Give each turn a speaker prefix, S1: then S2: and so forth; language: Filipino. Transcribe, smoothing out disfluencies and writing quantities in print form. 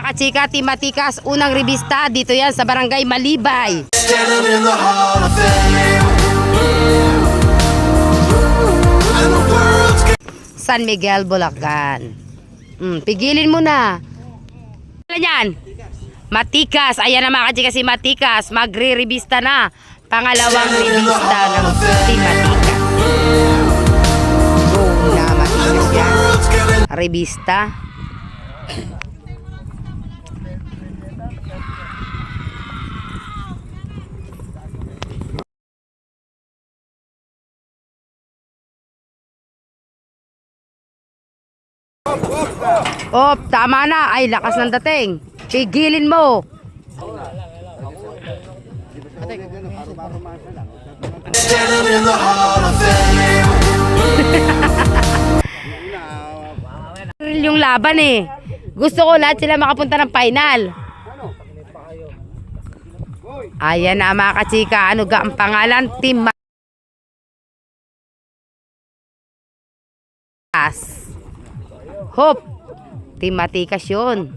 S1: kachika, Team Matikas, unang revista dito yan sa Barangay Malibay. San Miguel, Bulacan. Pigilin mo na. Ano yan? Matikas. Ayan na mga kachika si Matikas. Magre-revista na. Pangalawang revista ng Team Matikas. Go na Matikas yan. Revista. Oh, tama na. Ay, lakas ng dating. Pigilin mo. Yung laban eh. Gusto ko lahat sila makapunta ng final. Ayan na mga kachika. Ano ga ang pangalan? Team Matikas. Hop. Team Matikas yun.